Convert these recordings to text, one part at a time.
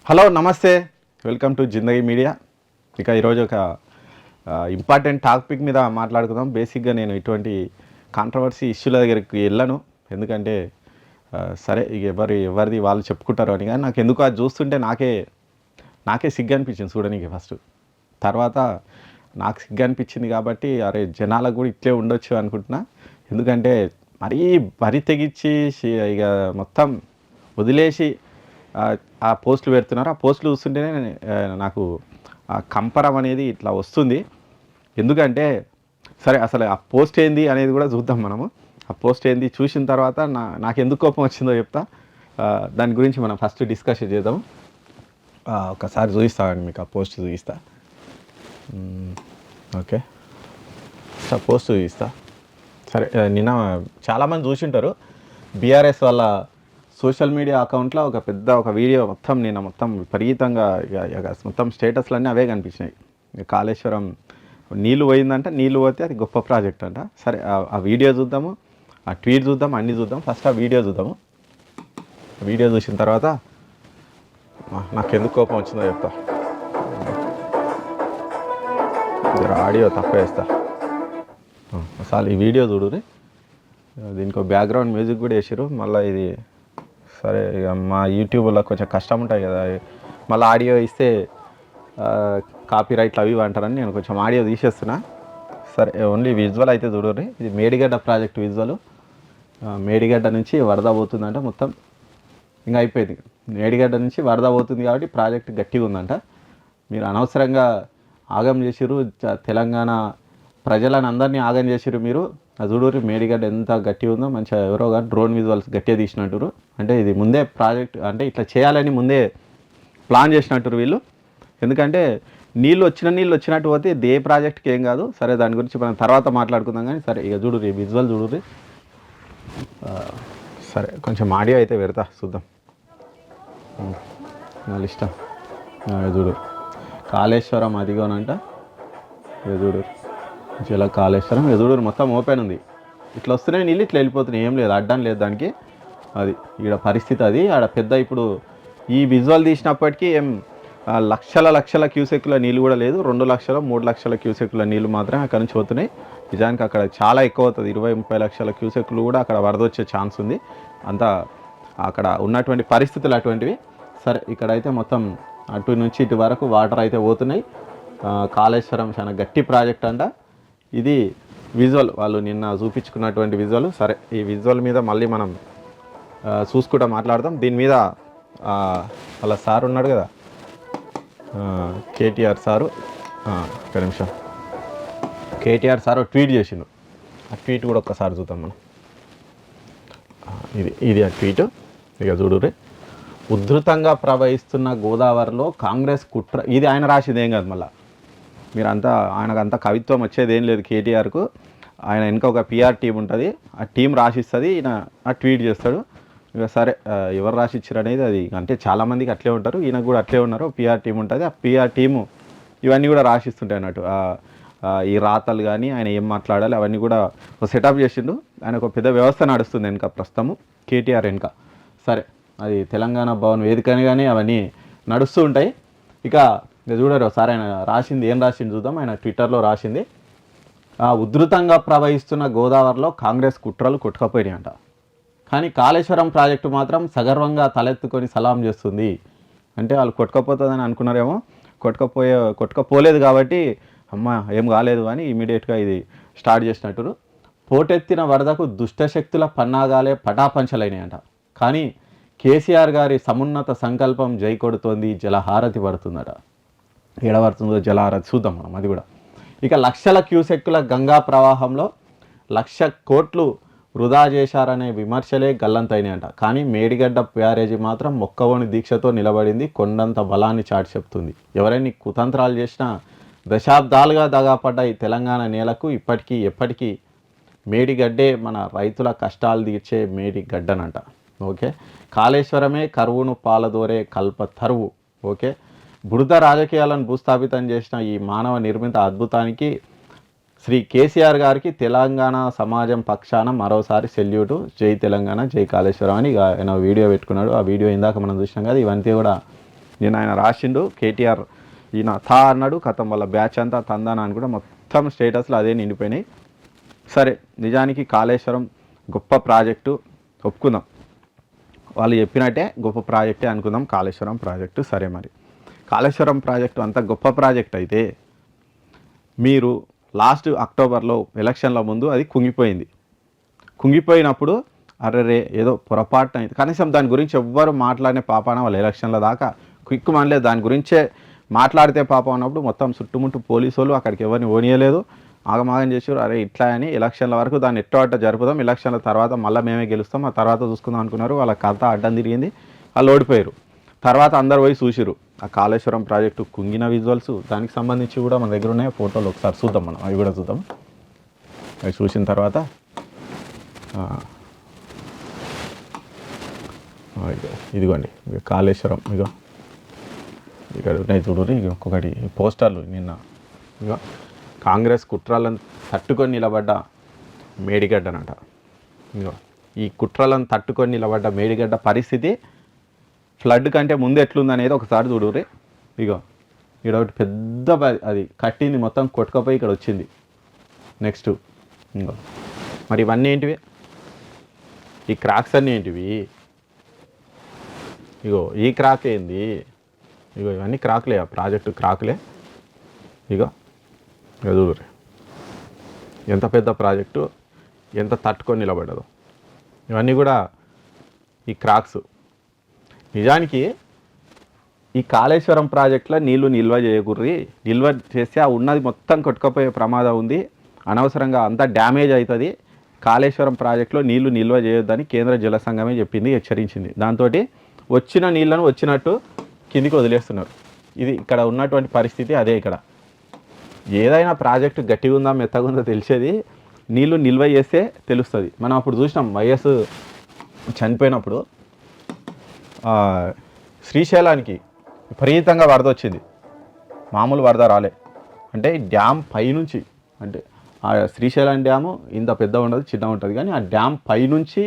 Hello నమస్తే, welcome to Zindagi media. ఇక ఈరోజు ఒక ఇంపార్టెంట్ టాపిక్ మీద మాట్లాడుకుందాం. బేసిక్గా నేను ఇటువంటి కాంట్రవర్సీ ఇష్యూల దగ్గరికి వెళ్ళను, ఎందుకంటే సరే ఇక ఎవరిది వాళ్ళు చెప్పుకుంటారు అని. కానీ నాకు ఎందుకు అది చూస్తుంటే నాకే సిగ్గు అనిపించింది చూడడానికి ఫస్ట్. తర్వాత నాకు సిగ్గు అనిపించింది కాబట్టి అరే జనాలకు కూడా ఇట్లే ఉండొచ్చు అనుకుంటున్నా. ఎందుకంటే మరీ తెగించి ఇక మొత్తం వదిలేసి ఆ పోస్టులు పెడుతున్నారు. ఆ పోస్టులు చూస్తుంటేనే నాకు ఆ కంపరం అనేది ఇట్లా వస్తుంది. ఎందుకంటే సరే అసలు ఆ పోస్ట్ ఏంది అనేది కూడా చూద్దాం మనము. ఆ పోస్ట్ ఏంది చూసిన తర్వాత నాకు ఎందుకు కోపం వచ్చిందో చెప్తా. దాని గురించి మనం ఫస్ట్ డిస్కషన్ చేద్దాము. ఒకసారి చూపిస్తాను మీకు, ఆ పోస్ట్ చూపిస్తా. ఓకే, ఆ పోస్ట్ చూపిస్తా. సరే, నిన్న చాలామంది చూసింటారు. బీఆర్ఎస్ వాళ్ళ సోషల్ మీడియా అకౌంట్లో ఒక వీడియో మొత్తం విపరీతంగా మొత్తం స్టేటస్లన్నీ అవే కనిపించినాయి. కాళేశ్వరం నీళ్ళు పోయిందంట, నీళ్ళు పోతే అది గొప్ప ప్రాజెక్ట్ అంట. సరే ఆ వీడియో చూద్దాము, ఆ ట్వీట్ చూద్దాం, అన్నీ చూద్దాం. ఫస్ట్ ఆ వీడియో చూద్దాము. వీడియో చూసిన తర్వాత నాకు ఎందుకు కోపం వచ్చిందో చెప్తా. ఆడియో తక్కువ వేస్తా. అసలు ఈ వీడియో చూడురి. దీనికి బ్యాక్గ్రౌండ్ మ్యూజిక్ కూడా వేసారు. మళ్ళీ ఇది సరే ఇక మా యూట్యూబ్లో కొంచెం కష్టం ఉంటాయి కదా, మళ్ళీ ఆడియో ఇస్తే కాపీ రైట్లు అవి అంటారని నేను కొంచెం ఆడియో తీసేస్తున్నా. సరే ఓన్లీ విజువల్ అయితే చూడరు. ఇది మేడిగడ్డ ప్రాజెక్ట్ విజువల్. మేడిగడ్డ నుంచి వరద పోతుందంట, మొత్తం ఇంకా అయిపోయింది. మేడిగడ్డ నుంచి వరద పోతుంది కాబట్టి ప్రాజెక్ట్ గట్టిగా ఉందంట. మీరు అనవసరంగా ఆగం చేసిరు, తెలంగాణ ప్రజలను అందరినీ ఆగం చేసిరు మీరు. అది చూడరు మేడిగడ్డ ఎంత గట్టిగా ఉందో. మంచిగా ఎవరో కానీ డ్రోన్ విజువల్స్ గట్టిగా తీసినట్టురు. అంటే ఇది ముందే ప్రాజెక్ట్, అంటే ఇట్లా చేయాలని ముందే ప్లాన్ చేసినట్టురు వీళ్ళు. ఎందుకంటే నీళ్ళు వచ్చినట్టు పోతే ఏ ప్రాజెక్ట్కి ఏం కాదు. సరే దాని గురించి మనం తర్వాత మాట్లాడుకుందాం. కానీ సరే ఇక చూడుర్రి, విజువల్ చూడుర్రి. సరే కొంచెం ఆడియో అయితే పెడతా, చూద్దాం. నా ఇష్టం. చూడు కాళేశ్వరం అదిగోనంట. చూడు జల కాళేశ్వరం ఎదుడు మొత్తం ఓపెన్ ఉంది. ఇట్లా వస్తున్నాయి నీళ్ళు, ఇట్లా వెళ్ళిపోతున్నాయి. ఏం లేదు, అడ్డం లేదు దానికి. అది ఈడ పరిస్థితి. అది ఆడ పెద్ద ఇప్పుడు ఈ విజువల్ తీసినప్పటికీ ఏం లక్షల క్యూసెక్కుల నీళ్ళు కూడా లేదు. 2 లక్షల 3 లక్షల క్యూసెక్కుల నీళ్ళు మాత్రమే అక్కడ నుంచి పోతున్నాయి. నిజానికి అక్కడ చాలా ఎక్కువ అవుతుంది. 20-30 లక్షల క్యూసెక్కులు కూడా అక్కడ వరద వచ్చే ఛాన్స్ ఉంది. అంతా అక్కడ ఉన్నటువంటి పరిస్థితులు అటువంటివి. సరే ఇక్కడైతే మొత్తం అటు నుంచి ఇటు వరకు వాటర్ అయితే పోతున్నాయి. కాళేశ్వరం చాలా గట్టి ప్రాజెక్ట్ అంట. ఇది విజువల్ వాళ్ళు నిన్న చూపించుకున్నటువంటి విజువల్. సరే ఈ విజువల్ మీద మళ్ళీ మనం చూసుకుంటూ మాట్లాడదాం. దీని మీద వాళ్ళ సార్ ఉన్నాడు కదా, కేటీఆర్ సారు. ఒక నిమిషం. కేటీఆర్ సారు ట్వీట్ చేసిండు. ఆ ట్వీట్ కూడా ఒక్కసారి చూద్దాం మనం. ఇది ఆ ట్వీట్. ఇక చూడుర్రి. ఉధృతంగా ప్రవహిస్తున్న గోదావరిలో కాంగ్రెస్ కుట్ర. ఇది ఆయన రాసింది ఏం కాదు. మళ్ళీ మీరంతా ఆయనకంతా కవిత్వం వచ్చేది ఏం లేదు కేటీఆర్కు. ఆయన వెనుక ఒక పిఆర్ టీం ఉంటుంది, ఆ టీం రాసిస్తుంది, ఈయన ఆ ట్వీట్ చేస్తాడు. ఇక సరే ఎవరు రాసిచ్చారు అనేది అది అంటే చాలామందికి అట్లే ఉంటారు, ఈయనకు కూడా అట్లే ఉన్నారు. పిఆర్ టీం ఉంటుంది, ఆ పిఆర్ టీము ఇవన్నీ కూడా రాసిస్తుంటాయి అన్నట్టు. ఈ రాతలు కానీ ఆయన ఏం మాట్లాడాలి అవన్నీ కూడా ఒక సెటప్ చేసిండు. ఆయన ఒక పెద్ద వ్యవస్థ నడుస్తుంది వెనుక ప్రస్తుతము కేటీఆర్ వెనుక. సరే అది తెలంగాణ భవన్ వేదికని కానీ అవన్నీ నడుస్తూ ఉంటాయి. ఇక చూడరు ఒకసారి ఆయన రాసింది ఏం రాసింది చూద్దాం. ఆయన ట్విట్టర్లో రాసింది, ఉధృతంగా ప్రవహిస్తున్న గోదావరిలో కాంగ్రెస్ కుట్రలు కొట్టుకపోయినాయి అంట. కానీ కాళేశ్వరం ప్రాజెక్టు మాత్రం సగర్వంగా తలెత్తుకొని సలాం చేస్తుంది. అంటే వాళ్ళు కొట్టుకపోతుందని అనుకున్నారేమో, కొట్టుకపోలేదు కాబట్టి అమ్మ ఏం కాలేదు అని ఇమీడియట్గా ఇది స్టార్ట్ చేసినట్టు. పోటెత్తిన వరదకు దుష్టశక్తుల పన్నాగాలే పటాపంచలైనాయంట. కానీ కేసీఆర్ గారి సమున్నత సంకల్పం జై కొడుతోంది, జలహారతి పడుతుందట. ఏడబడుతుందో జలహారతి చూద్దాం మనం అది కూడా. ఇక లక్షల క్యూసెక్కుల గంగా ప్రవాహంలో 1,00,000 కోట్లు వృధా చేశారనే విమర్శలే గల్లంతైనాయంట. కానీ మేడిగడ్డ బ్యారేజీ మాత్రం మొక్కవోని దీక్షతో నిలబడింది, కొండంత బలాన్ని చాటి చెప్తుంది. ఎవరైనా కుతంత్రాలు చేసినా దశాబ్దాలుగా దగాపడ్డ ఈ తెలంగాణ నేలకు ఎప్పటికీ మేడిగడ్డే మన రైతుల కష్టాలు తీర్చే మేడిగడ్డనంట. ఓకే, కాళేశ్వరమే కరువును పాలదోరే కల్పతరువు. ఓకే, బురద రాజకీయాలను భూస్థాపితం చేసిన ఈ మానవ నిర్మిత అద్భుతానికి శ్రీ కేసీఆర్ గారికి తెలంగాణ సమాజం పక్షాన మరోసారి సెల్యూటు. జై తెలంగాణ, జై కాళేశ్వరం అని ఆయన వీడియో పెట్టుకున్నాడు. ఆ వీడియో ఇందాక మనం చూసినాం కదా. ఇవంతా కూడా నేను ఆయన రాసిండు కేటీఆర్ ఈయన తా అన్నాడు కథం వల్ల బ్యాచ్ అంతా తందాన అని కూడా మొత్తం స్టేటస్లో అదే నిండిపోయినాయి. సరే నిజానికి కాళేశ్వరం గొప్ప ప్రాజెక్టు ఒప్పుకుందాం, వాళ్ళు చెప్పినట్టే గొప్ప ప్రాజెక్టే అనుకుందాం కాళేశ్వరం ప్రాజెక్టు. సరే మరి కాళేశ్వరం ప్రాజెక్టు అంత గొప్ప ప్రాజెక్ట్ అయితే మీరు లాస్ట్ అక్టోబర్లో ఎలక్షన్ల ముందు అది కుంగిపోయినప్పుడు అరే ఏదో పొరపాటున అయింది, కనీసం దాని గురించి ఎవ్వరు మాట్లాడిన పాపాన వాళ్ళు ఎలక్షన్ల దాకా క్విక్ మనలేదు, దాని గురించే మాట్లాడితే పాపం అన్నప్పుడు మొత్తం చుట్టుముట్టు పోలీసు వాళ్ళు అక్కడికి ఎవరిని ఓనియలేదు, ఆగమాగం చేసారు. అరే ఇట్లా అని ఎలక్షన్ల వరకు దాన్ని ఎట్టో జరుపుదాం, ఎలక్షన్ల తర్వాత మళ్ళీ మేమే గెలుస్తాం, ఆ తర్వాత చూసుకుందాం అనుకున్నారు. వాళ్ళ కథ అడ్డం తిరిగింది, వాళ్ళు ఓడిపోయారు. తర్వాత అందరు పోయి చూసిరు ఆ కాళేశ్వరం ప్రాజెక్టు కుంగిన విజువల్స్, దానికి సంబంధించి కూడా మన దగ్గర ఉన్నాయి ఫోటోలు, ఒకసారి చూద్దాం మనం, అవి కూడా చూద్దాం. అవి చూసిన తర్వాత ఇదిగోండి కాళేశ్వరం, ఇగో ఇక్కడ ఉన్నాయి చూడండి, ఒక్కొక్కటి పోస్టర్లు. నిన్న ఇగో కాంగ్రెస్ కుట్రలను తట్టుకొని నిలబడ్డ మేడిగడ్డనట. ఇగో ఈ కుట్రలను తట్టుకొని నిలబడ్డ మేడిగడ్డ పరిస్థితి ఫ్లడ్ కంటే ముందు ఎట్లుందనేది ఒకసారి చూడుర్రి. ఇగో ఇక్కడ ఒకటి పెద్ద అది కట్టింది మొత్తం కొట్టుకపోయి ఇక్కడ వచ్చింది. నెక్స్ట్ ఇంకో మరి ఇవన్నీ ఏంటివి, ఈ క్రాక్స్ అన్నీ ఏంటివి, ఇగో ఈ క్రాక్ ఏంది, ఇగో ఇవన్నీ క్రాక్లే, ప్రాజెక్టు క్రాక్లే. ఇగో చూడుర్రి ఎంత పెద్ద ప్రాజెక్టు, ఎంత తట్టుకొని నిలబడ్డదో. ఇవన్నీ కూడా ఈ క్రాక్స్. నిజానికి ఈ కాళేశ్వరం ప్రాజెక్టులో నీళ్లు నిల్వ చేయకూర్రి, నిల్వ చేస్తే ఆ ఉన్నది మొత్తం కొట్టుకపోయే ప్రమాదం ఉంది, అనవసరంగా అంతా డ్యామేజ్ అవుతుంది, కాళేశ్వరం ప్రాజెక్టులో నీళ్లు నిల్వ చేయొద్దని కేంద్ర జల సంఘమే చెప్పింది, హెచ్చరించింది. దాంతో వచ్చిన నీళ్లను వచ్చినట్టు కిందికి వదిలేస్తున్నారు. ఇది ఇక్కడ ఉన్నటువంటి పరిస్థితి అదే. ఇక్కడ ఏదైనా ప్రాజెక్టు గట్టిగా ఉందా మెత్తగా ఉందో తెలిసేది నీళ్లు నిల్వ చేస్తే తెలుస్తుంది. మనం అప్పుడు చూసినాం వైఎస్ చనిపోయినప్పుడు శ్రీశైలానికి విపరీతంగా వరద వచ్చింది, మామూలు వరద రాలే. అంటే డ్యామ్ పైనుంచి, అంటే ఆ శ్రీశైలం డ్యాము ఇంత పెద్ద ఉండదు, చిన్న ఉంటుంది, కానీ ఆ డ్యామ్ పైనుంచి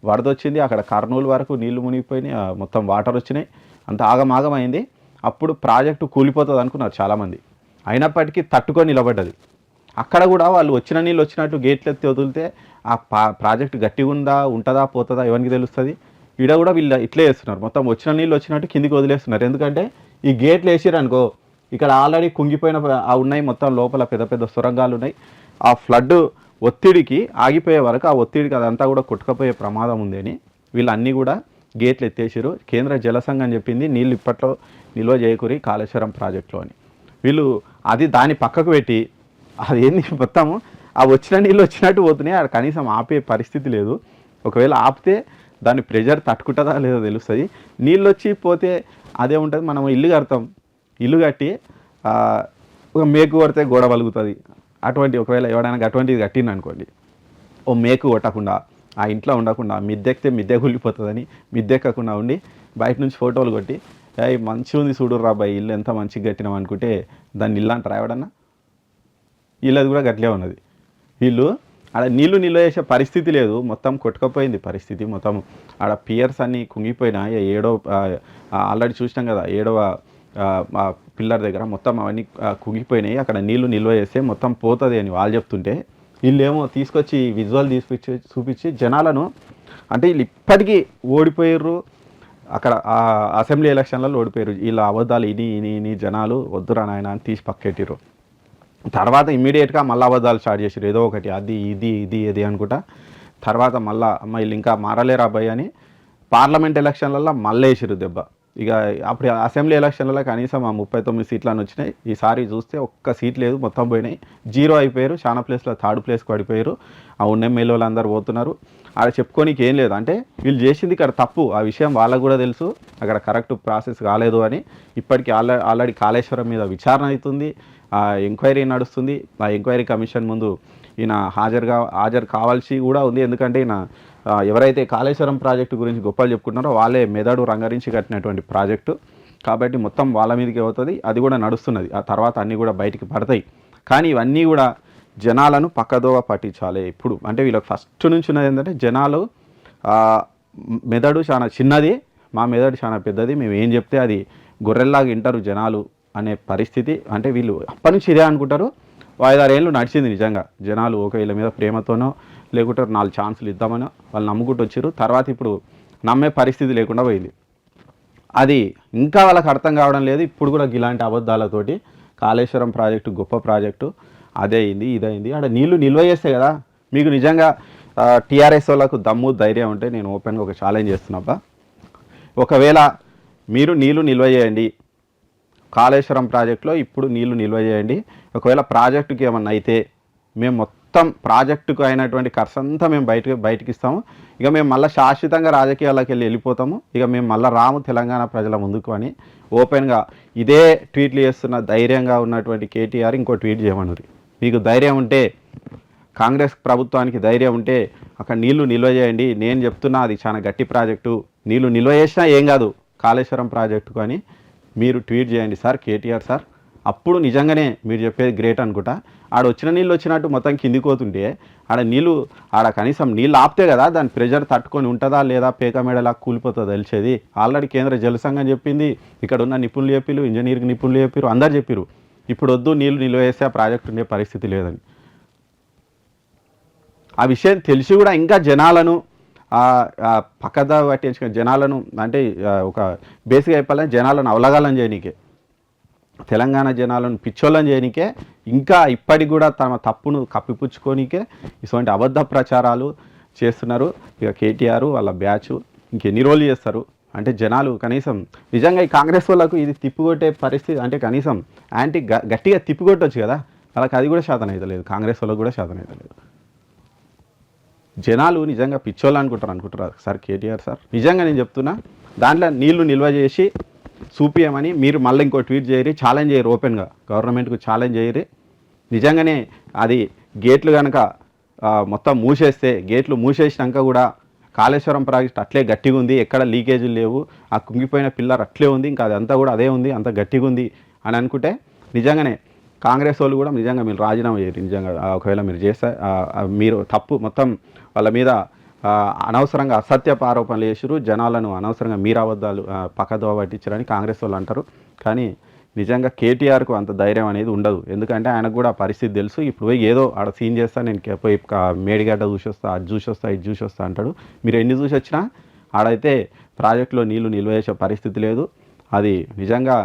వరద వచ్చింది. అక్కడ కర్నూలు వరకు నీళ్లు మునిగిపోయినాయి, మొత్తం వాటర్ వచ్చినాయి, అంత ఆగమాగమైంది. అప్పుడు ప్రాజెక్టు కూలిపోతుంది అనుకున్నారు చాలామంది, అయినప్పటికీ తట్టుకొని నిలబడ్డది. అక్కడ కూడా వాళ్ళు వచ్చిన నీళ్ళు వచ్చినట్టు గేట్లు ఎత్తి వదిలితే ఆ ప్రాజెక్టు గట్టిగా ఉంటుందా పోతుందా ఎవరికి తెలుస్తుంది. ఈడ కూడా వీళ్ళు ఇట్లే చేస్తున్నారు, మొత్తం వచ్చిన నీళ్ళు వచ్చినట్టు కిందికి వదిలేస్తున్నారు. ఎందుకంటే ఈ గేట్లు వేసారు అనుకో, ఇక్కడ ఆల్రెడీ కుంగిపోయిన ఉన్నాయి, మొత్తం లోపల పెద్ద పెద్ద సొరంగాలు ఉన్నాయి. ఆ ఫ్లడ్ ఒత్తిడికి ఆగిపోయే వరకు ఆ ఒత్తిడికి అదంతా కూడా కొట్టుకపోయే ప్రమాదం ఉంది అని వీళ్ళు అన్నీ కూడా గేట్లు ఎత్తేసారు. కేంద్ర జల సంఘం చెప్పింది నీళ్ళు ఇప్పట్లో నిల్వ చేయకూరి కాళేశ్వరం ప్రాజెక్టులో అని. వీళ్ళు అది దాన్ని పక్కకు పెట్టి అది ఏంది మొత్తము ఆ వచ్చిన నీళ్ళు వచ్చినట్టు పోతున్నాయి, అది కనీసం ఆపే పరిస్థితి లేదు. ఒకవేళ ఆపితే దాని ప్రెజర్ తట్టుకుంటుందా లేదో తెలుస్తుంది. నీళ్ళు వచ్చి పోతే అదే ఉంటుంది. మనం ఇల్లు కడతాం, ఇల్లు కట్టి ఒక మేకు కొడితే గోడ వలుగుతుంది. అటువంటి ఒకవేళ ఎవడైనా అటువంటిది కట్టింది అనుకోండి, ఓ మేకు కొట్టకుండా ఆ ఇంట్లో ఉండకుండా మిద్దెక్కితే మిద్దె కూలిపోతుందని మిద్దెక్కకుండా ఉండి బయట నుంచి ఫోటోలు కొట్టి మంచిగా ఉంది చూడు రాబాయ్ ఇల్లు ఎంత మంచిగా కట్టినాం అనుకుంటే దాన్ని ఇల్లు అంటారా ఎవడన్నా? వీళ్ళది కూడా గట్లే ఉన్నది. వీళ్ళు ఆడ నీళ్లు నిల్వ చేసే పరిస్థితి లేదు, మొత్తం కొట్టుకపోయింది పరిస్థితి. మొత్తం ఆడ పియర్స్ అన్నీ కుంగిపోయినా, ఆల్రెడీ చూసినాం కదా 7వ పిల్లర్ దగ్గర మొత్తం అవన్నీ కుంగిపోయినాయి. అక్కడ నీళ్లు నిల్వ చేస్తే మొత్తం పోతుంది అని వాళ్ళు చెప్తుంటే వీళ్ళేమో తీసుకొచ్చి విజువల్ చూపించి జనాలను, అంటే వీళ్ళు ఇప్పటికీ ఓడిపోయారు, అక్కడ అసెంబ్లీ ఎలక్షన్లలో ఓడిపోయారు. వీళ్ళ అబద్ధాలు ఇని జనాలు వద్దురా నాయన అని తీసి పక్కెట్టిరు. తర్వాత ఇమ్మీడియట్గా మళ్ళీ అబద్ధాలు స్టార్ట్ చేసారు, ఏదో ఒకటి అది ఇది అనుకుంటా. తర్వాత మళ్ళీ అమ్మ వీళ్ళు ఇంకా మారలేరు అబ్బాయి అని పార్లమెంట్ ఎలక్షన్లలో మళ్ళీ వేసారు దెబ్బ. ఇక అప్పుడు అసెంబ్లీ ఎలక్షన్లలో కనీసం 39 సీట్లను వచ్చినాయి. ఈసారి చూస్తే ఒక్క సీట్ లేదు, మొత్తం పోయినాయి, 0 అయిపోయారు. చాలా ప్లేస్లో 3rd ప్లేస్కి పడిపోయారు. ఆ ఉన్న ఎమ్మెల్యేలు అందరూ పోతున్నారు. ఆడ చెప్పుకోనికి ఏం లేదు, అంటే వీళ్ళు చేసింది ఇక్కడ తప్పు, ఆ విషయం వాళ్ళకు కూడా తెలుసు, అక్కడ కరెక్ట్ ప్రాసెస్ కాలేదు అని. ఇప్పటికీ ఆల్రెడీ కాళేశ్వరం మీద విచారణ అవుతుంది, ఎంక్వైరీ నడుస్తుంది. ఆ ఎంక్వైరీ కమిషన్ ముందు ఈయన హాజరు కావాల్సి కూడా ఉంది. ఎందుకంటే ఈయన ఎవరైతే కాళేశ్వరం ప్రాజెక్టు గురించి గొప్పలు చెప్పుకుంటున్నారో వాళ్ళే మెదడు రంగరించి కట్టినటువంటి ప్రాజెక్టు కాబట్టి మొత్తం వాళ్ళ మీదకి అవుతుంది. అది కూడా నడుస్తున్నది, ఆ తర్వాత అన్నీ కూడా బయటికి పడతాయి. కానీ ఇవన్నీ కూడా జనాలను పక్కదోవ పట్టించాలి. ఇప్పుడు అంటే వీళ్ళకి ఫస్ట్ నుంచి ఉన్నది ఏంటంటే జనాలు మెదడు చాలా చిన్నది, మా మెదడు చాలా పెద్దది, మేము ఏం చెప్తే అది గొర్రెల్లాగా వింటారు జనాలు అనే పరిస్థితి. అంటే వీళ్ళు అప్పటి నుంచి ఇదే అనుకుంటారు. 5-6 ఏళ్ళు నడిచింది నిజంగా. జనాలు ఒక వీళ్ళ మీద ప్రేమతోనో లేకుంటే 4 ఛాన్సులు ఇద్దామనో వాళ్ళు నమ్ముకుంటూ వచ్చారు. తర్వాత ఇప్పుడు నమ్మే పరిస్థితి లేకుండా పోయింది. అది ఇంకా వాళ్ళకి అర్థం కావడం లేదు. ఇప్పుడు కూడా ఇలాంటి అబద్ధాలతోటి కాళేశ్వరం ప్రాజెక్టు గొప్ప ప్రాజెక్టు, అదే అయింది ఇదైంది. అక్కడ నీళ్లు నిల్వ చేస్తే కదా. మీకు నిజంగా టీఆర్ఎస్ వాళ్ళకు దమ్ము ధైర్యం ఉంటే నేను ఓపెన్గా ఒక ఛాలెంజ్ చేస్తున్నబ్బా, ఒకవేళ మీరు నీళ్లు నిల్వ చేయండి కాళేశ్వరం ప్రాజెక్టులో, ఇప్పుడు నీళ్లు నిల్వ చేయండి. ఒకవేళ ప్రాజెక్టుకి ఏమన్నా అయితే మేము మొత్తం ప్రాజెక్టుకు అయినటువంటి ఖర్చు అంతా మేము బయటికి ఇస్తాము. ఇక మేము మళ్ళీ శాశ్వతంగా రాజకీయాల్లోకి వెళ్ళిపోతాము. ఇక మేము మళ్ళీ రాము తెలంగాణ ప్రజల ముందుకు అని ఓపెన్గా ఇదే ట్వీట్లు చేస్తున్న ధైర్యంగా ఉన్నటువంటి కేటీఆర్ ఇంకో ట్వీట్ చేయమన్నారు. మీకు ధైర్యం ఉంటే, కాంగ్రెస్ ప్రభుత్వానికి ధైర్యం ఉంటే అక్కడ నీళ్లు నిల్వ చేయండి. నేను చెప్తున్నా అది చాలా గట్టి ప్రాజెక్టు, నీళ్లు నిల్వ చేసినా ఏం కాదు కాళేశ్వరం ప్రాజెక్టుకు అని మీరు ట్వీట్ చేయండి సార్ కేటీఆర్ సార్. అప్పుడు నిజంగానే మీరు చెప్పేది గ్రేట్ అనుకుంటా. ఆడ వచ్చిన నీళ్ళు వచ్చినట్టు మొత్తం కిందికి పోతుంటే ఆడ నీళ్ళు ఆడ కనీసం నీళ్ళు ఆపితే కదా దాని ప్రెజర్ తట్టుకొని ఉంటుందా లేదా పేక మేడలా కూలిపోతుందో తెలిసేది. ఆల్రెడీ కేంద్ర జల సంఘం చెప్పింది, ఇక్కడ ఉన్న నిపుణులు చెప్పిరు, ఇంజనీరింగ్ నిపుణులు చెప్పిరు, అందరు చెప్పిరు ఇప్పుడు వద్దు నీళ్ళు నిల్వ వేస్తే ఆ ప్రాజెక్టు ఉండే పరిస్థితి లేదని. ఆ విషయం తెలిసి కూడా ఇంకా జనాలను పక్కదా పట్టించుకుని జనాలను అంటే ఒక బేసిక్గా చెప్పాలని జనాలను అవలగాలని చేయనీకే, తెలంగాణ జనాలను పిచ్చోళ్ళని చేయనికే, ఇంకా ఇప్పటికి కూడా తమ తప్పును కప్పిపుచ్చుకోనికే ఇటువంటి అబద్ధ ప్రచారాలు చేస్తున్నారు. ఇక కేటీఆర్ వాళ్ళ బ్యాచ్ ఇంకెన్ని రోజులు చేస్తారు అంటే జనాలు కనీసం నిజంగా ఈ కాంగ్రెస్ వాళ్ళకు ఇది తిప్పికొట్టే పరిస్థితి అంటే కనీసం గట్టిగా తిప్పికొట్టవచ్చు కదా, వాళ్ళకి అది కూడా శాతం అయితే లేదు. కాంగ్రెస్ వాళ్ళకు కూడా శాతం అయితే లేదు. జనాలు నిజంగా పిచ్చోళ్ళు అనుకుంటారు సార్ కేటీఆర్ సార్. నిజంగా నేను చెప్తున్నా, దాంట్లో నీళ్లు నిల్వ చేసి చూపియమని మీరు మళ్ళీ ఇంకో ట్వీట్ చేయరు, ఛాలెంజ్ చేయరు, ఓపెన్గా గవర్నమెంట్కు ఛాలెంజ్ చేయరు. నిజంగానే అది గేట్లు కనుక మొత్తం మూసేస్తే, గేట్లు మూసేసినాక కూడా కాళేశ్వరం ప్రాజెక్ట్ అట్లే గట్టిగా ఉంది, ఎక్కడ లీకేజీలు లేవు, ఆ కుంగిపోయిన పిల్లర్ అట్లే ఉంది, ఇంకా అదంతా కూడా అదే ఉంది, అంత గట్టిగా ఉంది అని అనుకుంటే నిజంగానే కాంగ్రెస్ వాళ్ళు కూడా నిజంగా మీరు రాజీనామా చేయరు. నిజంగా ఒకవేళ మీరు చేస్తే మీరు తప్పు మొత్తం వాళ్ళ మీద అనవసరంగా అసత్యపు ఆరోపణలు చేసిరు, జనాలను అనవసరంగా మీరు అబద్ధాలు పక్కదోవ పట్టించారని కాంగ్రెస్ వాళ్ళు అంటారు. కానీ నిజంగా కేటీఆర్కు అంత ధైర్యం అనేది ఉండదు. ఎందుకంటే ఆయనకు కూడా పరిస్థితి తెలుసు. ఇప్పుడు పోయి ఏదో ఆడ సీన్ చేస్తా, నేను పోయి మేడిగడ్డ చూసొస్తా, అది చూసొస్తా, ఇది చూసొస్తా అంటాడు. మీరు ఎన్ని చూసి వచ్చినా ఆడైతే ప్రాజెక్టులో నీళ్లు నిల్వ చేసే పరిస్థితి లేదు. అది నిజంగా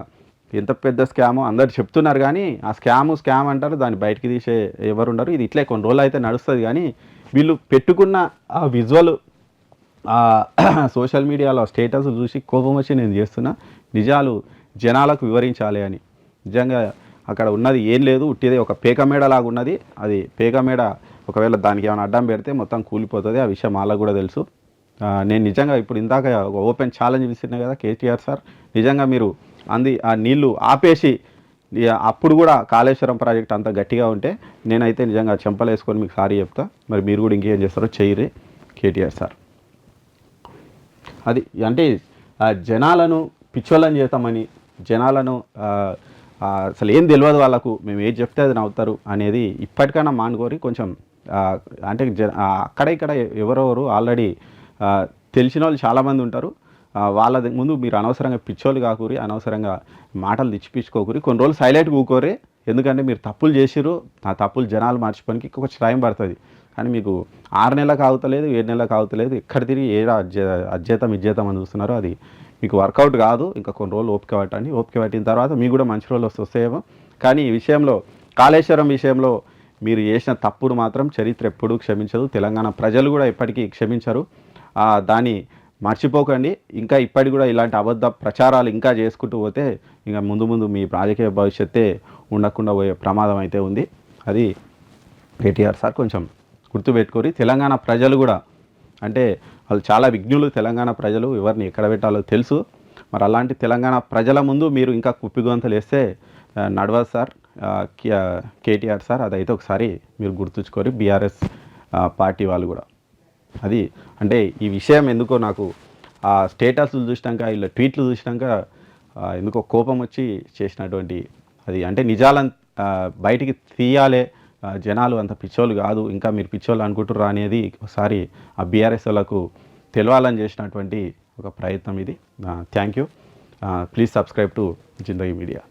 ఎంత పెద్ద స్కామో అందరు చెప్తున్నారు. కానీ ఆ స్కామ్ అంటారు, దాన్ని బయటికి తీసే ఎవరు ఉండరు. ఇది ఇట్లే కొన్ని రోజులు అయితే నడుస్తుంది. కానీ వీళ్ళు పెట్టుకున్న ఆ విజువల్ సోషల్ మీడియాలో స్టేటస్ చూసి కోపం వచ్చి నేను చేస్తున్నా. నిజాలు జనాలకు వివరించాలి అని. నిజంగా అక్కడ ఉన్నది ఏం లేదు, ఉట్టిదే ఒక పేక మేడలాగా ఉన్నది. అది పేక మేడ ఒకవేళ దానికి ఏమైనా అడ్డం పెడితే మొత్తం కూలిపోతుంది. ఆ విషయం వాళ్ళకు కూడా తెలుసు. నేను నిజంగా ఇప్పుడు ఇందాక ఓపెన్ ఛాలెంజ్ విసిరినా కదా కేటీఆర్ సార్, నిజంగా మీరు ఆ నీళ్లు ఆపేసి అప్పుడు కూడా కాళేశ్వరం ప్రాజెక్ట్ అంత గట్టిగా ఉంటే నేనైతే నిజంగా చెంపలు వేసుకొని మీకు సారీ చెప్తా. మరి మీరు కూడా ఇంకేం చేస్తారో చెయ్యరే కేటీఆర్ సార్. అది అంటే జనాలను పిచ్చోళ్ళని చేస్తామని, జనాలను అసలు ఏం తెలియదు వాళ్ళకు, మేము ఏది చెప్తే అది నవ్వుతారు అనేది ఇప్పటికైనా మానుకోరి. కొంచెం అంటే అక్కడ ఇక్కడ ఎవరెవరు ఆల్రెడీ తెలిసిన వాళ్ళు చాలామంది ఉంటారు. వాళ్ళ ముందు మీరు అనవసరంగా పిచ్చోళ్ళు కాకూరి, అనవసరంగా మాటలు తెచ్చిపించుకోకూరి. కొన్ని రోజులు సైలెంట్గా ఊకోరే. ఎందుకంటే మీరు తప్పులు చేసిరు, ఆ తప్పులు జనాలు మార్చుకోనికి కొంచెం టైం పడుతుంది. కానీ మీకు 6 నెలలకు ఆగుతలేదు, 7 నెలలకు ఆగుతలేదు. ఎక్కడ తిరిగి అధ్యేతం ఇజ్జేతం అని చూస్తున్నారో అది మీకు వర్కౌట్ కాదు. ఇంకా కొన్ని రోజులు ఓపిక పట్టండి. ఓపిక పట్టిన తర్వాత మీకు కూడా మంచి రోజులు వస్తాయేమో. కానీ ఈ విషయంలో కాళేశ్వరం విషయంలో మీరు చేసిన తప్పుడు మాత్రం చరిత్ర ఎప్పుడూ క్షమించదు. తెలంగాణ ప్రజలు కూడా ఎప్పటికీ క్షమించరు. దాన్ని మర్చిపోకండి. ఇంకా ఇప్పటికి కూడా ఇలాంటి అబద్ధ ప్రచారాలు ఇంకా చేసుకుంటూ పోతే ఇంకా ముందు మీ రాజకీయ భవిష్యత్తే ఉండకుండా పోయే ప్రమాదం అయితే ఉంది. అది కేటీఆర్ సార్ కొంచెం గుర్తుపెట్టుకోరి. తెలంగాణ ప్రజలు కూడా అంటే వాళ్ళు చాలా విజ్ఞులు. తెలంగాణ ప్రజలు ఎవరిని ఎక్కడ పెట్టాలో తెలుసు. మరి అలాంటి తెలంగాణ ప్రజల ముందు మీరు ఇంకా కుప్పిగొంతలు వేస్తే నడవదు సార్ కేటీఆర్ సార్. అదైతే ఒకసారి మీరు గుర్తుంచుకోరి బీఆర్ఎస్ పార్టీ వాళ్ళు కూడా. అది అంటే ఈ విషయం ఎందుకో నాకు ఆ స్టేటస్లు చూసినాక ఇలా ట్వీట్లు చూసినాక ఎందుకో కోపం వచ్చి చేసినటువంటి అది అంటే నిజాలను బయటికి తీయాలే. జనాలు అంత పిచ్చోళ్ళు కాదు, ఇంకా మీరు పిచ్చోళ్ళు అనుకుంటుర్రా అనేది ఒకసారి ఆ బీఆర్ఎస్ వాళ్ళకు తెలవాలని చేసినటువంటి ఒక ప్రయత్నం ఇది. Thank you. Please subscribe to Zindagi media.